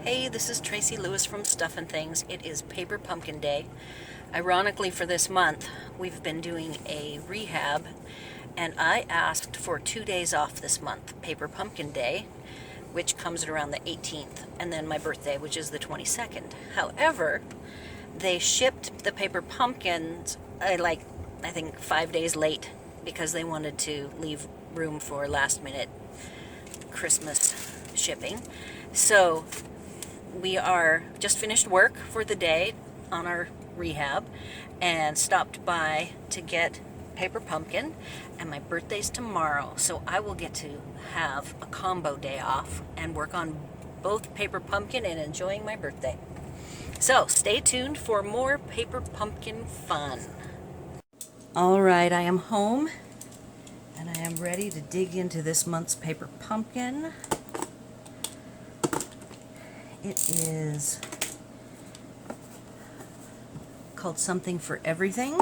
Hey, this is Tracy Lewis from Stuff and Things. It is Paper Pumpkin Day. Ironically, for this month, we've been doing a rehab, and I asked for 2 days off this month. Paper Pumpkin Day, which comes around the 18th, and then my birthday, which is the 22nd. However, they shipped the paper pumpkins, I think 5 days late because they wanted to leave room for last minute Christmas shipping. So we are just finished work for the day on our rehab and stopped by to get paper pumpkin, and my birthday's tomorrow, so I will get to have a combo day off and work on both paper pumpkin and enjoying my birthday. So stay tuned for more paper pumpkin fun. All right, I am home and I am ready to dig into this month's paper pumpkin. It is called Something for Everything.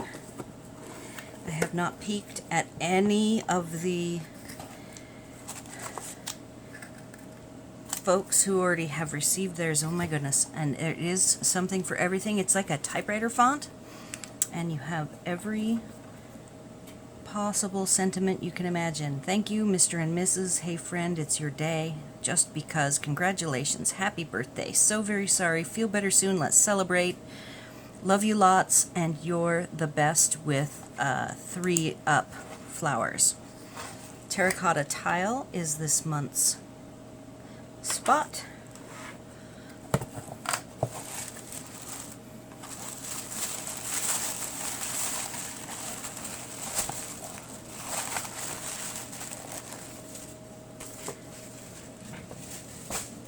I have not peeked at any of the folks who already have received theirs. Oh my goodness. And it is Something for Everything. It's like a typewriter font, and you have every possible sentiment you can imagine. Thank you, Mr. and Mrs. Hey friend, it's your day. Just because. Congratulations. Happy birthday. So very sorry. Feel better soon. Let's celebrate. Love you lots, and you're the best with 3-up flowers. Terracotta tile is this month's spot.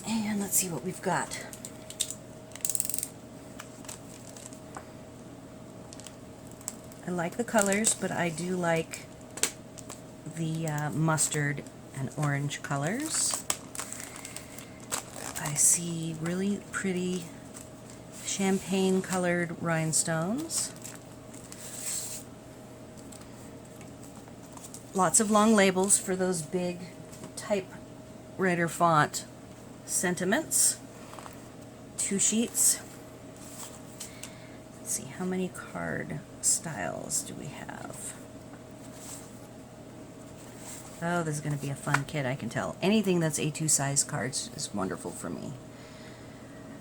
And let's see what we've got. I like the colors, but I do like the mustard and orange colors. I see really pretty champagne colored rhinestones. Lots of long labels for those big typewriter font sentiments. 2 sheets. Let's see, how many card styles do we have? Oh, this is going to be a fun kit, I can tell. Anything that's A2 size cards is wonderful for me.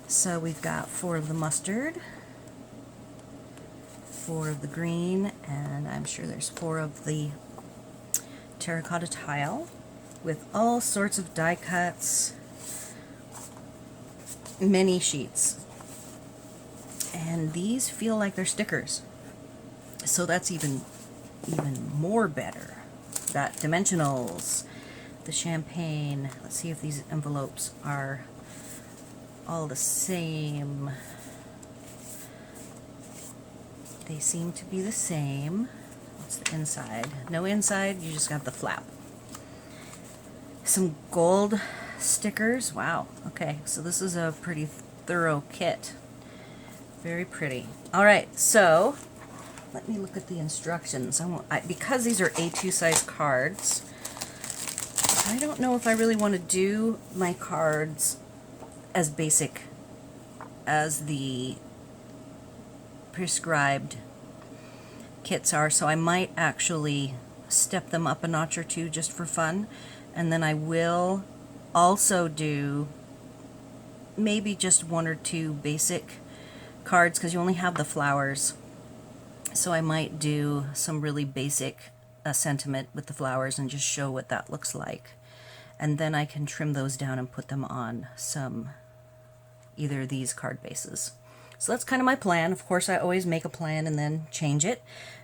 So we've got 4 of the mustard, 4 of the green, and I'm sure there's 4 of the terracotta tile with all sorts of die cuts, many sheets. And these feel like they're stickers, so that's even more better. Got dimensionals, the champagne. Let's see if these envelopes are all the same. They seem to be the same. What's the inside? No inside, you just got the flap. Some gold stickers. Wow, okay, so this is a pretty thorough kit. Very pretty. Alright, so let me look at the instructions. Because these are A2 size cards, I don't know if I really want to do my cards as basic as the prescribed kits are, so I might actually step them up a notch or 2 just for fun, and then I will also do maybe just 1 or 2 basic cards, because you only have the flowers. So I might do some really basic sentiment with the flowers and just show what that looks like. And then I can trim those down and put them on either of these card bases. So that's kind of my plan. Of course, I always make a plan and then change it.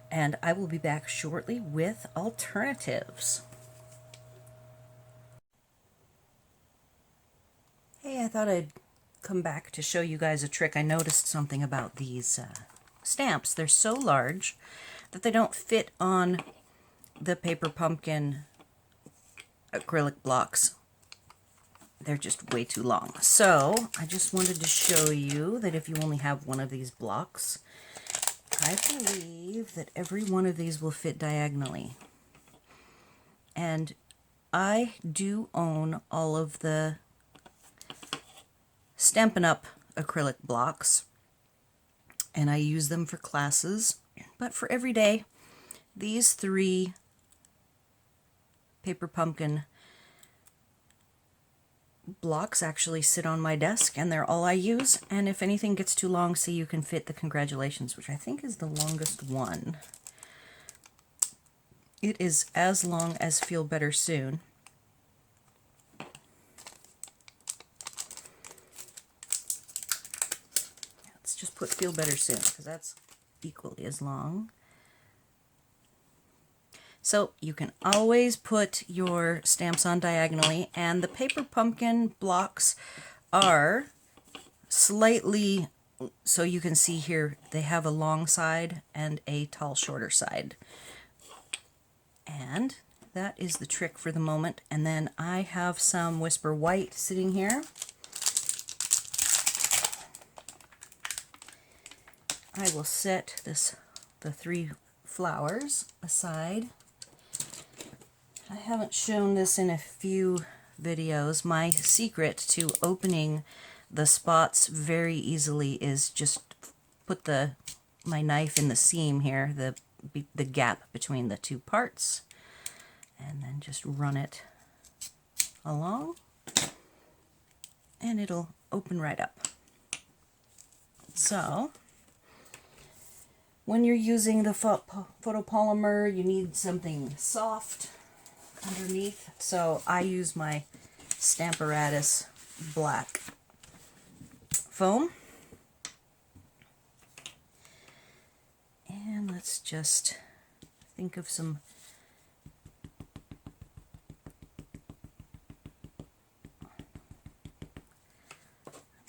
And I will be back shortly with alternatives. Hey, I thought I'd come back to show you guys a trick. I noticed something about these stamps. They're so large that they don't fit on the paper pumpkin acrylic blocks. They're just way too long. So I just wanted to show you that if you only have one of these blocks, I believe that every one of these will fit diagonally. And I do own all of the Stampin' Up acrylic blocks, and I use them for classes, but for every day, these 3 paper pumpkin blocks actually sit on my desk, and they're all I use. And if anything gets too long, see, you can fit the congratulations, which I think is the longest one. It is as long as Feel Better Soon. Let's just put Feel Better Soon, because that's equally as long. So you can always put your stamps on diagonally, and the paper pumpkin blocks are slightly, so you can see here, they have a long side and a tall, shorter side. And that is the trick for the moment. And then I have some Whisper White sitting here. I will set the 3 flowers aside. I haven't shown this in a few videos. My secret to opening the spots very easily is just put my knife in the seam here, the gap between the 2 parts, and then just run it along, and it'll open right up. So when you're using the photopolymer, you need something soft underneath, so I use my Stamparatus black foam. And let's just think of some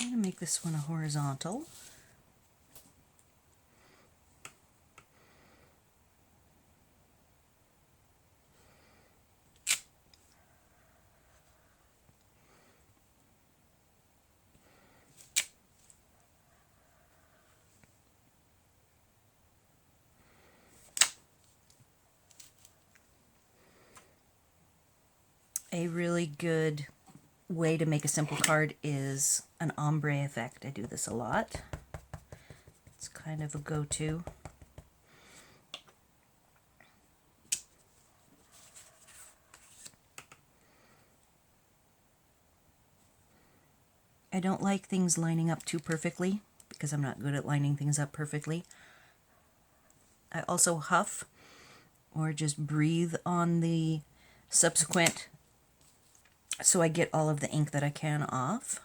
I'm going to make this one a horizontal. A really good way to make a simple card is an ombre effect. I do this a lot. It's kind of a go-to. I don't like things lining up too perfectly because I'm not good at lining things up perfectly. I also huff or just breathe on the subsequent so I get all of the ink that I can off.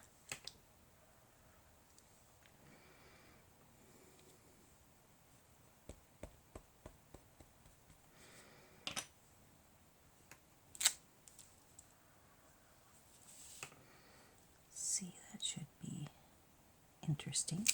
See, that should be interesting.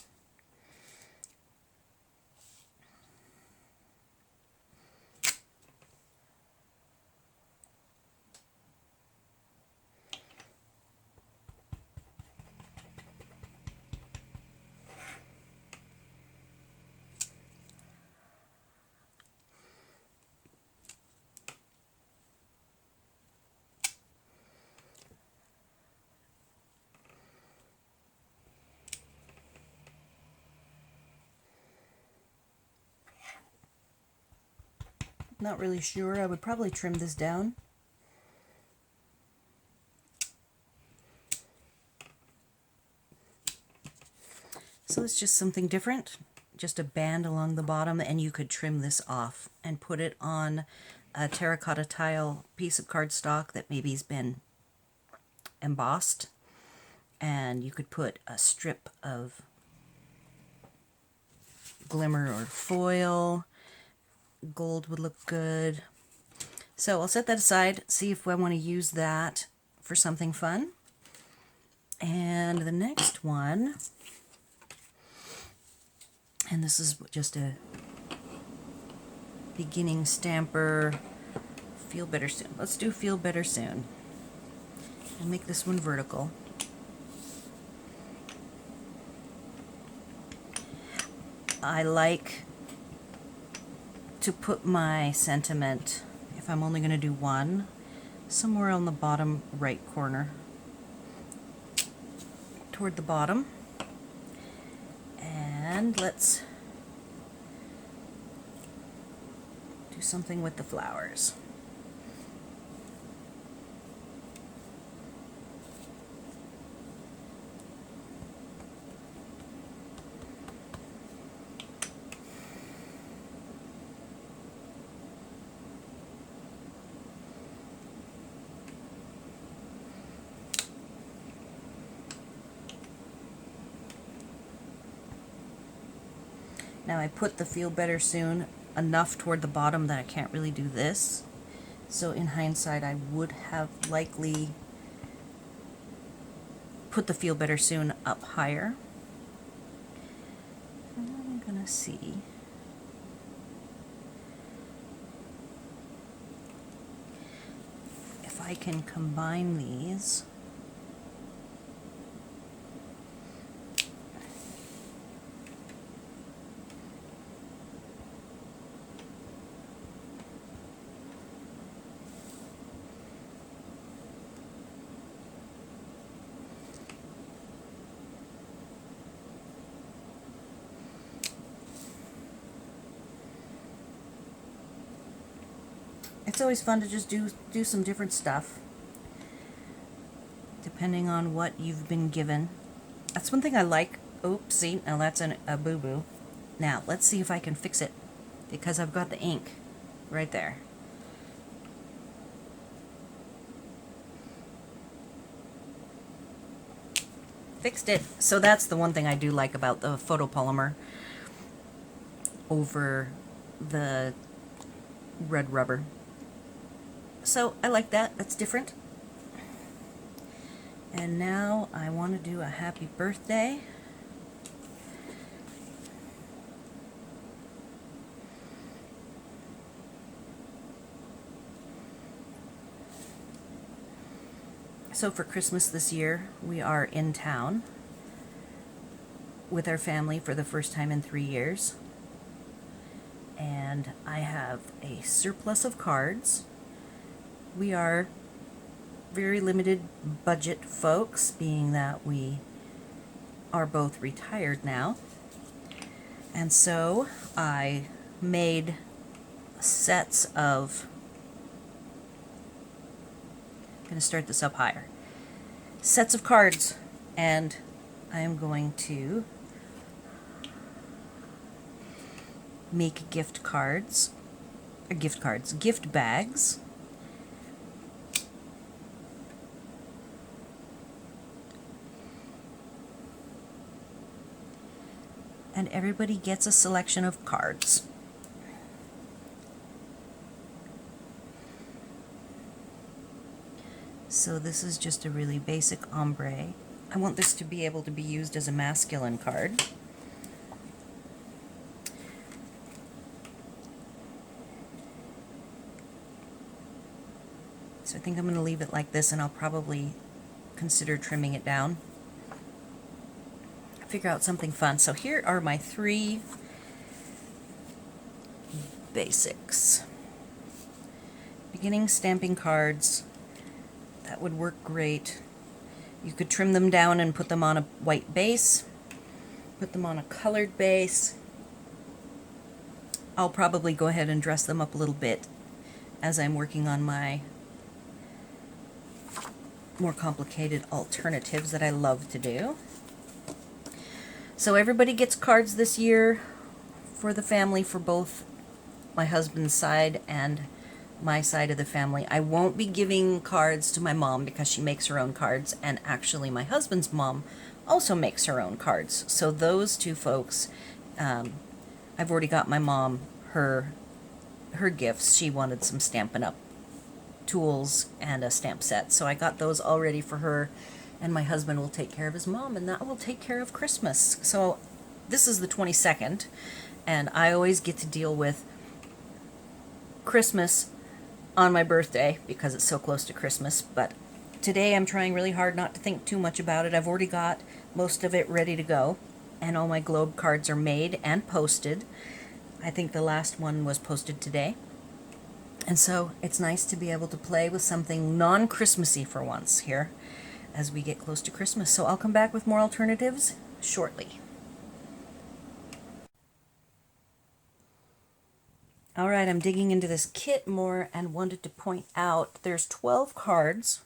Not really sure. I would probably trim this down. So it's just something different, just a band along the bottom, and you could trim this off and put it on a terracotta tile piece of cardstock that maybe's been embossed, and you could put a strip of glimmer or foil. Gold would look good. So I'll set that aside, see if I want to use that for something fun. And the next one, and this is just a beginning stamper, Feel Better Soon. Let's do Feel Better Soon. I'll make this one vertical. I like to put my sentiment, if I'm only going to do one, somewhere on the bottom right corner. toward the bottom. And let's do something with the flowers. Now I put the Feel Better Soon enough toward the bottom that I can't really do this. So in hindsight, I would have likely put the Feel Better Soon up higher. And then I'm gonna see. If I can combine these. It's always fun to just do some different stuff, depending on what you've been given. That's one thing I like. Oopsie, now that's a boo-boo. Now, let's see if I can fix it, because I've got the ink right there. Fixed it. So that's the one thing I do like about the photopolymer over the red rubber. So I like that. That's different. And now I want to do a happy birthday. So for Christmas this year, we are in town with our family for the first time in 3 years. And I have a surplus of cards. We are very limited budget folks, being that we are both retired now. And so I made sets of, I'm going to start this up higher, sets of cards, and I am going to make gift bags. And everybody gets a selection of cards. So this is just a really basic ombre. I want this to be able to be used as a masculine card. So I think I'm going to leave it like this, and I'll probably consider trimming it down. Figure out something fun. So here are my 3 basics. Beginning stamping cards. That would work great. You could trim them down and put them on a white base. Put them on a colored base. I'll probably go ahead and dress them up a little bit as I'm working on my more complicated alternatives that I love to do. So everybody gets cards this year for the family, for both my husband's side and my side of the family. I won't be giving cards to my mom because she makes her own cards, and actually my husband's mom also makes her own cards. So those two folks, I've already got my mom her gifts. She wanted some Stampin' Up tools and a stamp set, so I got those all ready for her. And my husband will take care of his mom, and that will take care of Christmas. So this is the 22nd, and I always get to deal with Christmas on my birthday because it's so close to Christmas. But today I'm trying really hard not to think too much about it. I've already got most of it ready to go, and all my globe cards are made and posted. I think the last one was posted today. And so it's nice to be able to play with something non-Christmassy for once here. as we get close to Christmas. So I'll come back with more alternatives shortly. All right, I'm digging into this kit more and wanted to point out there's 12 cards,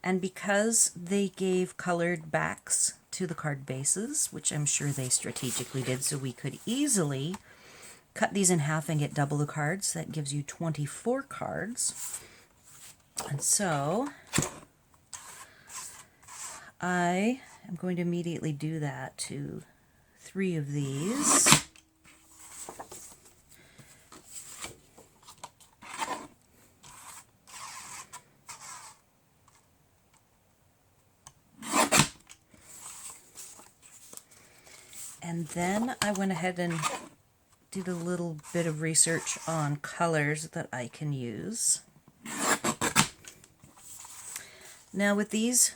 and because they gave colored backs to the card bases, which I'm sure they strategically did so we could easily cut these in half and get double the cards, that gives you 24 cards. And so I am going to immediately do that to 3 of these. And then I went ahead and did a little bit of research on colors that I can use. Now with these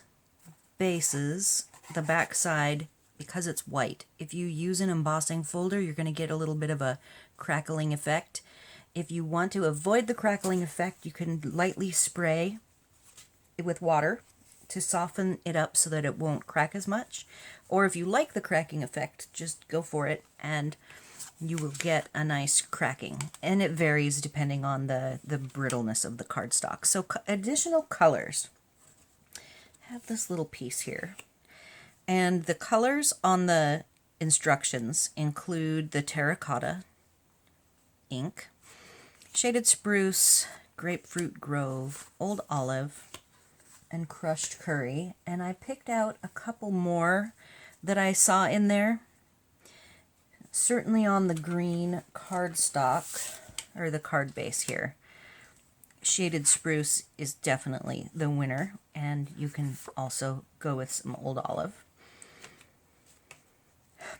bases, the back side, because it's white, if you use an embossing folder, you're going to get a little bit of a crackling effect. If you want to avoid the crackling effect, you can lightly spray it with water to soften it up so that it won't crack as much. Or if you like the cracking effect, just go for it and you will get a nice cracking. And it varies depending on the brittleness of the cardstock. So additional colors. I have this little piece here. And the colors on the instructions include the terracotta ink, shaded spruce, grapefruit grove, old olive, and crushed curry. And I picked out a couple more that I saw in there. Certainly on the green cardstock, or the card base here, shaded spruce is definitely the winner, and you can also go with some old olive.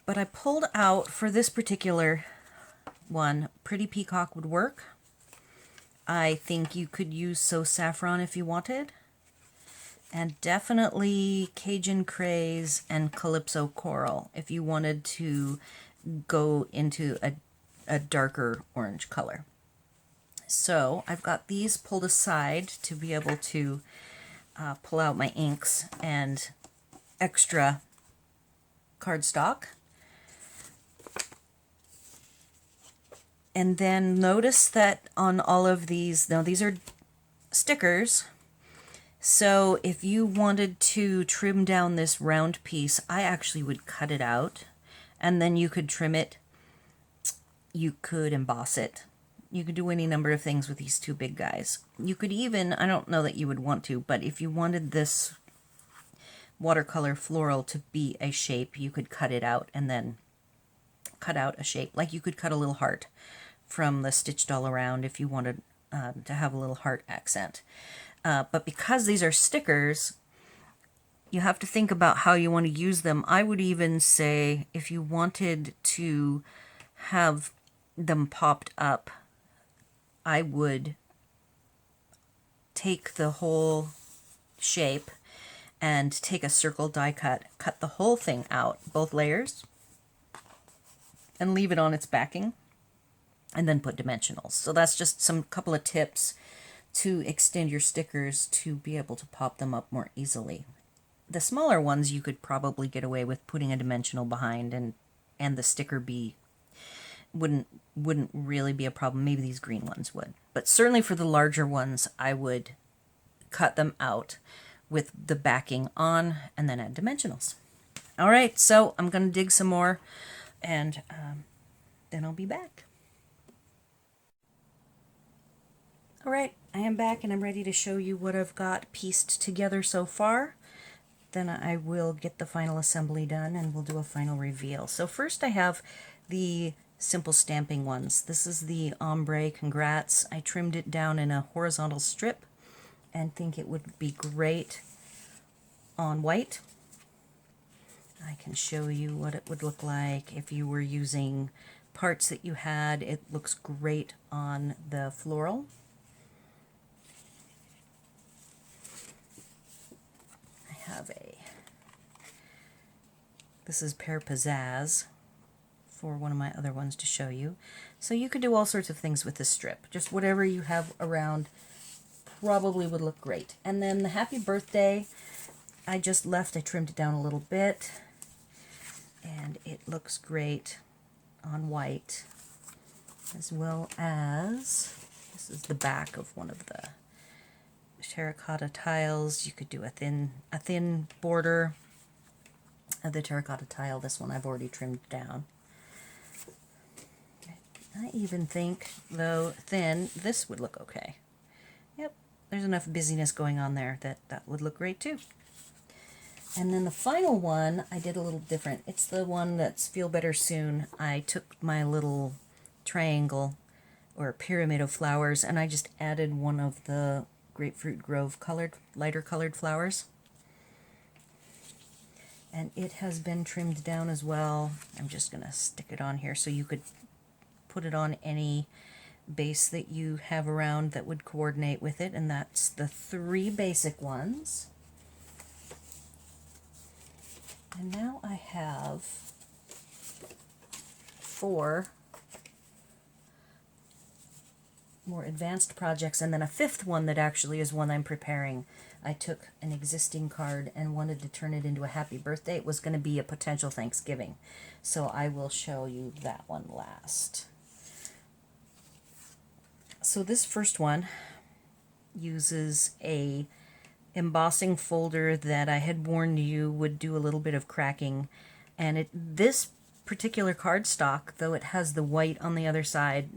But I pulled out, for this particular one, Pretty Peacock would work. I think you could use So Saffron if you wanted. And definitely Cajun Craze and Calypso Coral if you wanted to go into a darker orange color. So I've got these pulled aside to be able to pull out my inks and extra cardstock. And then notice that on all of these, now these are stickers, so if you wanted to trim down this round piece, I actually would cut it out, and then you could trim it, you could emboss it, you could do any number of things with these 2 big guys. You could even, I don't know that you would want to, but if you wanted this watercolor floral to be a shape, you could cut it out and then cut out a shape. Like you could cut a little heart from the stitched all around if you wanted to have a little heart accent. But because these are stickers, you have to think about how you want to use them. I would even say if you wanted to have them popped up, I would take the whole shape and take a circle die cut, cut the whole thing out, both layers, and leave it on its backing, and then put dimensionals. So that's just some couple of tips to extend your stickers to be able to pop them up more easily. The smaller ones you could probably get away with putting a dimensional behind, and the sticker wouldn't really be a problem. Maybe these green ones would. But certainly for the larger ones, I would cut them out with the backing on and then add dimensionals. All right, so I'm going to dig some more, and then I'll be back. All right, I am back and I'm ready to show you what I've got pieced together so far. Then I will get the final assembly done and we'll do a final reveal. So first I have the simple stamping ones. This is the Ombre Congrats. I trimmed it down in a horizontal strip and think it would be great on white. I can show you what it would look like if you were using parts that you had. It looks great on the floral. This is Pear Pizzazz for one of my other ones to show you. So you could do all sorts of things with this strip. Just whatever you have around probably would look great. And then the Happy Birthday, I just left, I trimmed it down a little bit, and it looks great on white, as well as, this is the back of one of the terracotta tiles. You could do a thin border of the terracotta tile. This one I've already trimmed down. I even think, though thin, this would look okay. Yep, there's enough busyness going on there that that would look great too. And then the final one, I did a little different. It's the one that's Feel Better Soon. I took my little triangle or pyramid of flowers and I just added one of the Grapefruit Grove lighter colored flowers. And it has been trimmed down as well. I'm just going to stick it on here so you could put it on any base that you have around that would coordinate with it, and that's the 3 basic ones. And now I have 4 more advanced projects, and then a 5th one that actually is one I'm preparing. I took an existing card and wanted to turn it into a happy birthday. It was going to be a potential Thanksgiving, so I will show you that one last. So this first one uses a embossing folder that I had warned you would do a little bit of cracking, and this particular cardstock, though it has the white on the other side,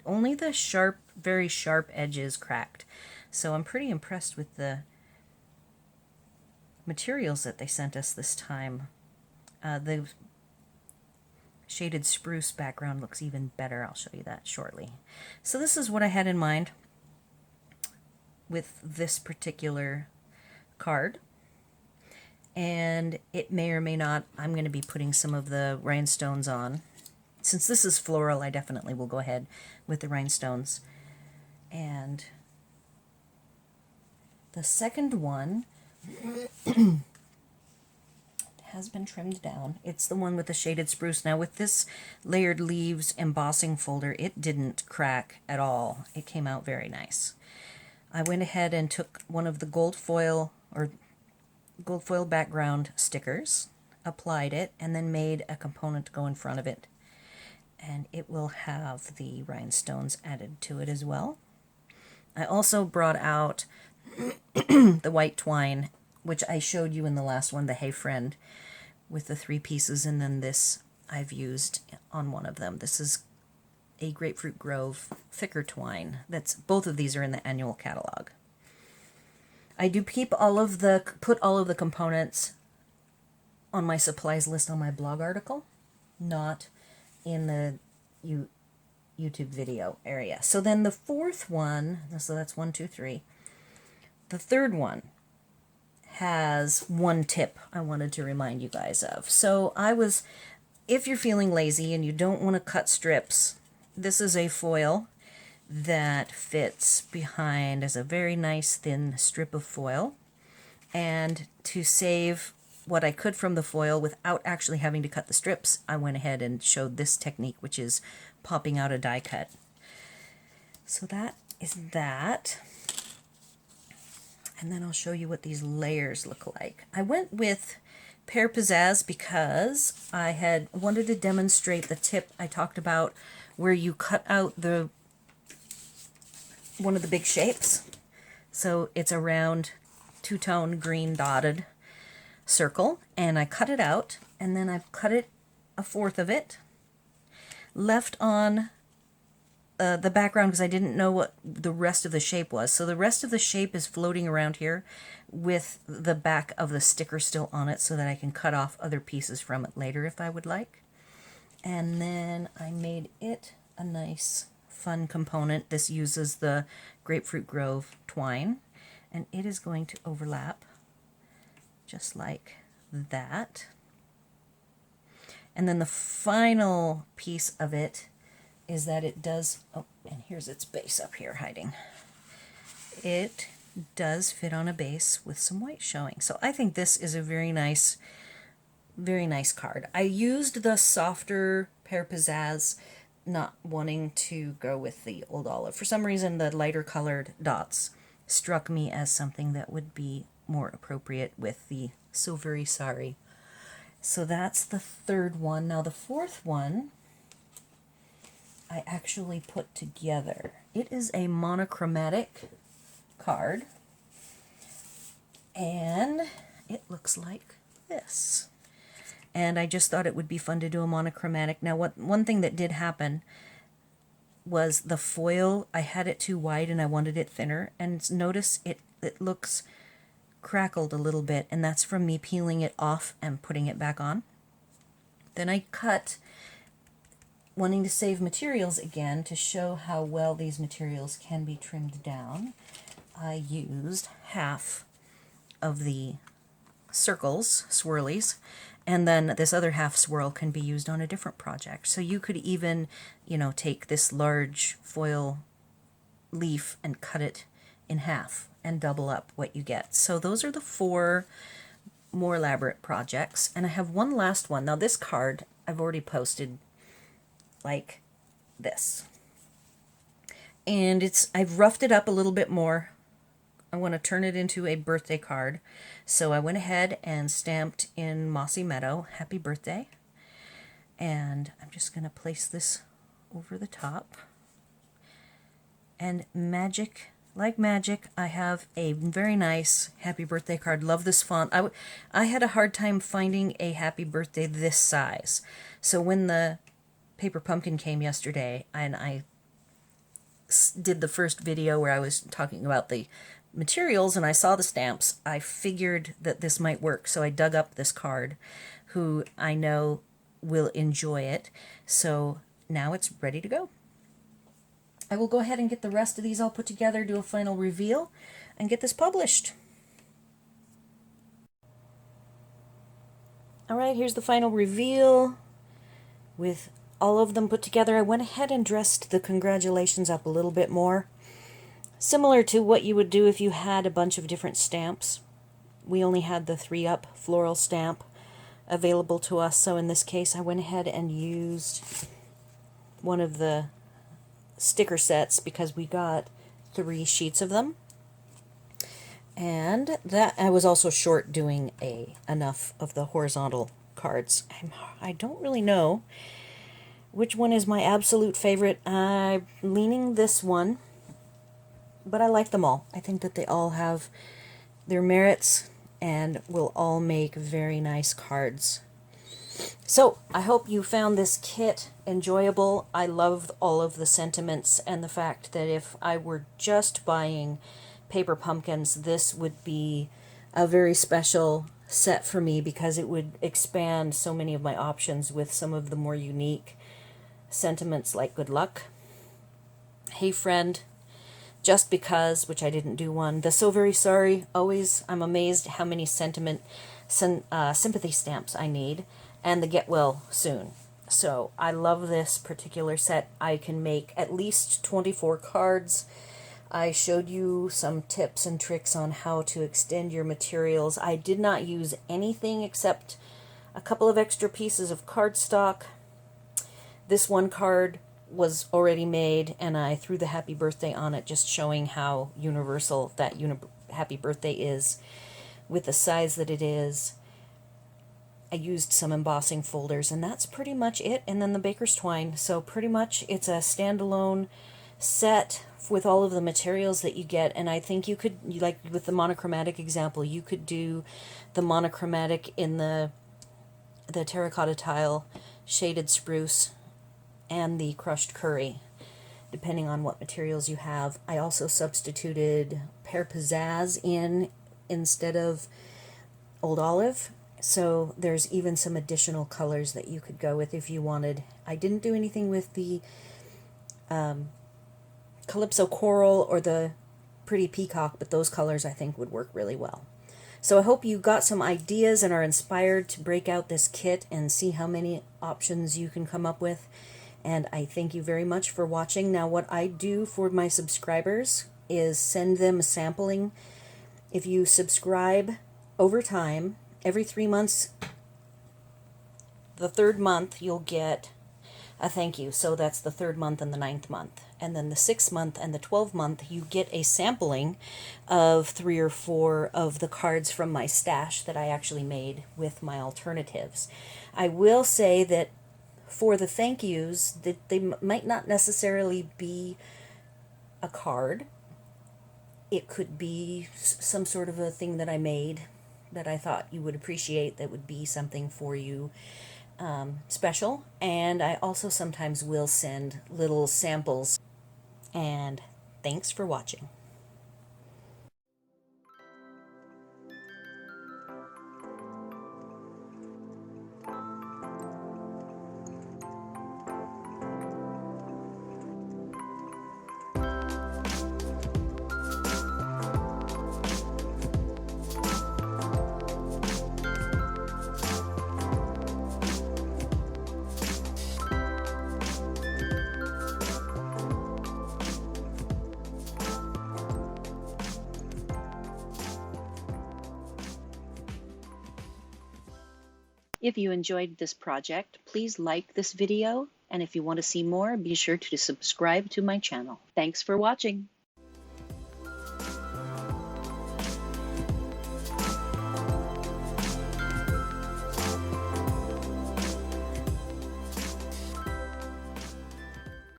only the sharp, very sharp edges cracked. So I'm pretty impressed with the materials that they sent us this time. The shaded spruce background looks even better. I'll show you that shortly. So this is what I had in mind with this particular card, and it may or may not, I'm going to be putting some of the rhinestones on. Since this is floral, I definitely will go ahead with the rhinestones. And the second one has been trimmed down. It's the one with the shaded spruce. Now with this layered leaves embossing folder, it didn't crack at all. It came out very nice. I went ahead and took one of the gold foil background stickers, applied it, and then made a component to go in front of it. And it will have the rhinestones added to it as well. I also brought out the white twine, which I showed you in the last one, the Hey Friend, with the 3 pieces, and then this I've used on one of them. This is a Grapefruit Grove thicker twine. Both of these are in the annual catalog. I do keep put all of the components on my supplies list on my blog article, not in the YouTube video area. So then the 4th one, so that's 1, 2, 3. The 3rd one has one tip I wanted to remind you guys of. So if you're feeling lazy and you don't want to cut strips, this is a foil that fits behind as a very nice thin strip of foil. And to save what I could from the foil without actually having to cut the strips, I went ahead and showed this technique, which is popping out a die cut. So that is that. And then I'll show you what these layers look like. I went with Pear Pizzazz because I had wanted to demonstrate the tip I talked about where you cut out one of the big shapes. So it's a round 2-tone green dotted circle, and I cut it out, and then I cut it a 1/4 of it, left on the background because I didn't know what the rest of the shape was. So the rest of the shape is floating around here with the back of the sticker still on it so that I can cut off other pieces from it later if I would like. And then I made it a nice fun component. This uses the Grapefruit Grove twine, and it is going to overlap just like that. And then the final piece of it is that it does, oh, and here's its base up here hiding. It does fit on a base with some white showing. So I think this is a very nice card. I used the softer Pear Pizzazz, not wanting to go with the Old Olive. For some reason, the lighter colored dots struck me as something that would be more appropriate with the So very sorry. So that's the third one. Now the fourth one I actually put together. It is a monochromatic card, and it looks like this. And I just thought it would be fun to do a monochromatic. Now, one thing that did happen was the foil, I had it too wide and I wanted it thinner. And notice it looks crackled a little bit, and that's from me peeling it off and putting it back on. Then I cut, wanting to save materials again to show how well these materials can be trimmed down. I used half of the circles, swirlies, and then this other half swirl can be used on a different project. So you could even, take this large foil leaf and cut it in half and double up what you get. So those are the 4 more elaborate projects. And I have one last one. Now this card I've already posted like this. And I've roughed it up a little bit more. I want to turn it into a birthday card. So I went ahead and stamped in Mossy Meadow, Happy Birthday. And I'm just going to place this over the top. And like magic, I have a very nice Happy Birthday card. Love this font. I had a hard time finding a Happy Birthday this size. So when the paper pumpkin came yesterday, and I did the first video where I was talking about the materials and I saw the stamps, I figured that this might work. So I dug up this card, who I know will enjoy it. So now it's ready to go. I will go ahead and get the rest of these all put together, do a final reveal, and get this published. All right, here's the final reveal with all of them put together. I went ahead and dressed the congratulations up a little bit more, similar to what you would do if you had a bunch of different stamps. We only had the 3-up floral stamp available to us, so in this case I went ahead and used one of the sticker sets because we got 3 sheets of them. And that I was also short doing enough of the horizontal cards. I don't really know which one is my absolute favorite. I'm leaning this one, but I like them all. I think that they all have their merits and will all make very nice cards. So I hope you found this kit enjoyable. I love all of the sentiments and the fact that if I were just buying paper pumpkins, this would be a very special set for me because it would expand so many of my options with some of the more unique sentiments like good luck, hey friend, just because, which I didn't do one, the so very sorry, always, I'm amazed how many sympathy stamps I need, and the get well soon. So I love this particular set. I can make at least 24 cards. I showed you some tips and tricks on how to extend your materials. I did not use anything except a couple of extra pieces of cardstock. This one card was already made, and I threw the happy birthday on it, just showing how universal that happy birthday is with the size that it is. I used some embossing folders, and that's pretty much it. And then the baker's twine. So pretty much it's a standalone set with all of the materials that you get. And I think you could, like with the monochromatic example, you could do the monochromatic in the terracotta tile, shaded spruce, and the crushed curry, depending on what materials you have. I also substituted pear pizzazz in instead of old olive. So there's even some additional colors that you could go with if you wanted. I didn't do anything with the Calypso Coral or the Pretty Peacock, but those colors I think would work really well. So I hope you got some ideas and are inspired to break out this kit and see how many options you can come up with. And I thank you very much for watching. Now what I do for my subscribers is send them a sampling. If you subscribe over time, every 3 months, the third month, you'll get a thank you. So that's the 3rd month and the 9th month. And then the 6th month and the 12th month, you get a sampling of 3 or 4 of the cards from my stash that I actually made with my alternatives. I will say that for the thank yous, that they might not necessarily be a card. It could be some sort of a thing that I made that I thought you would appreciate, that would be something for you special. And I also sometimes will send little samples. And thanks for watching. If you enjoyed this project, please like this video, and if you want to see more, be sure to subscribe to my channel. Thanks for watching.